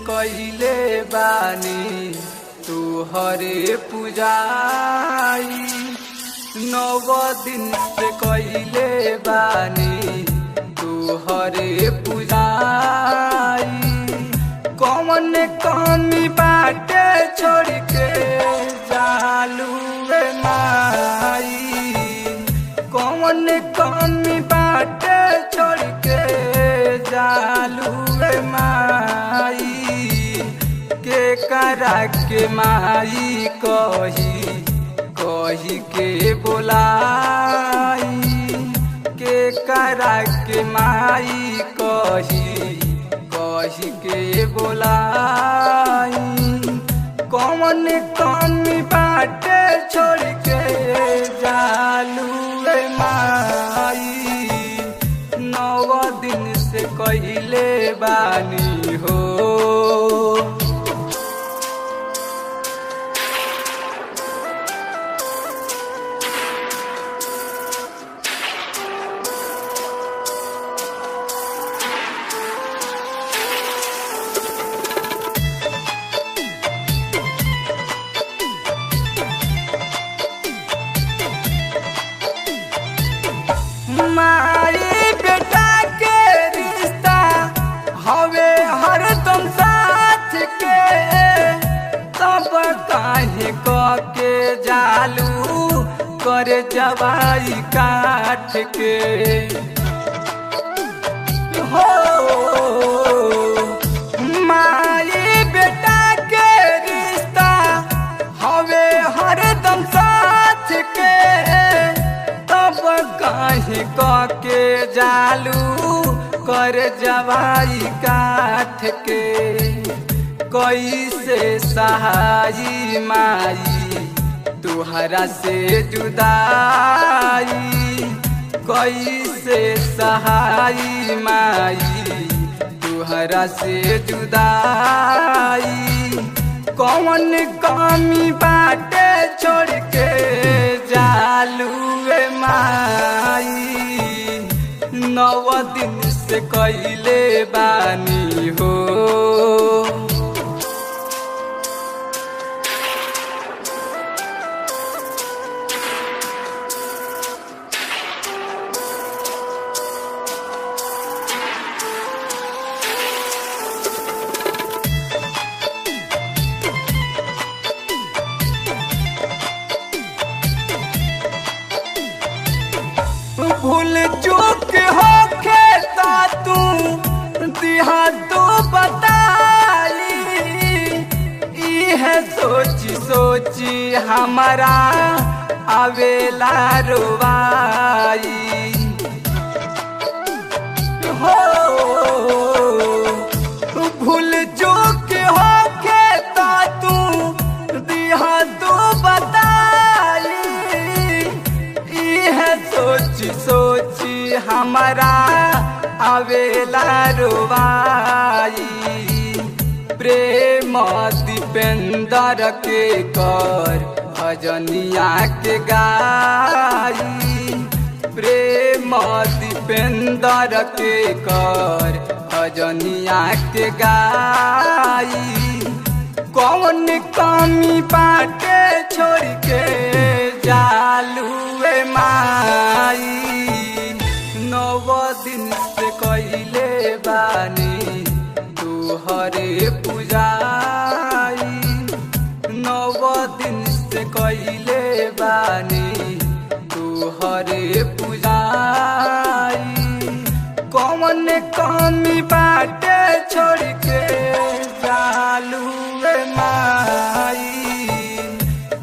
कइले बानी तुहरे पूजाई 9 दिन से कइले बानी तुहरे पूजाई कौन कमी बाटे छोड़ के जालू रे माई कौन कमी बाटे छोड़ के जालू रे माई के करा के माई कही के बोलाई के करा के माई कही के बोलाई कौन कमी बाटे छोड़ के जालू रे माई 9 दिन से कइले बानी हो माई बेटा के रिश्ता हवे हरदम साथ के तब काहे के जालू करे जवाई काट के हो माई बेटा के रिश्ता हवे हरदम साथ के तब काहे के जालू कर जवाई काठ के कैसे सहाई माई तुहरा से जुदाई कैसे सहाई माई तुहरा से जुदाई कौन कमी बाटे छोड़ के जालू रे माई 9 दिन से कइले बानी हो भूल चूक होके ता तू दिहा तो बताई इहे सोची सोची हमारा आवेला रोवाई हो भूल चूक होके ता तू दिहा तो बताई इहे सोची सोची हमारा आवेला रोवाई प्रेम दीपेंद्र के कर भजनिया के गाई प्रेम दीपेंद्र के कर भजनिया के गाई कौन कमी बाटे छोड़ के जालू रे माई 9 दिन से कइले बानी तुहरे पूजाई 9 दिन से कइले बानी तुहरे पूजाई कौन कमी बाटे छोड़ के जालू रे माई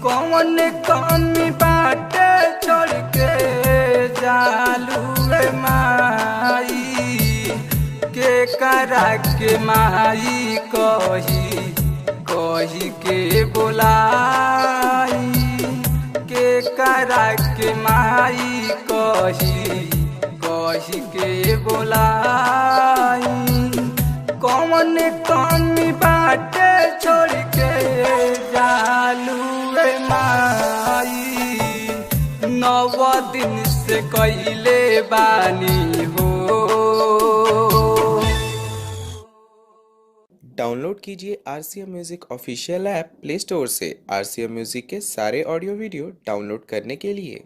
कौन कमी बाटे छोड़ के जालू रे माई के करा के माई कही के बोलाई के करा के माई कही के बोलाई कौन कमी बाटे छोड़ के जालू रे माई 9 दिन से कइले बानी हो डाउनलोड कीजिए RCM music official app play store से RCM म्यूजिक के सारे ऑडियो वीडियो डाउनलोड करने के लिए।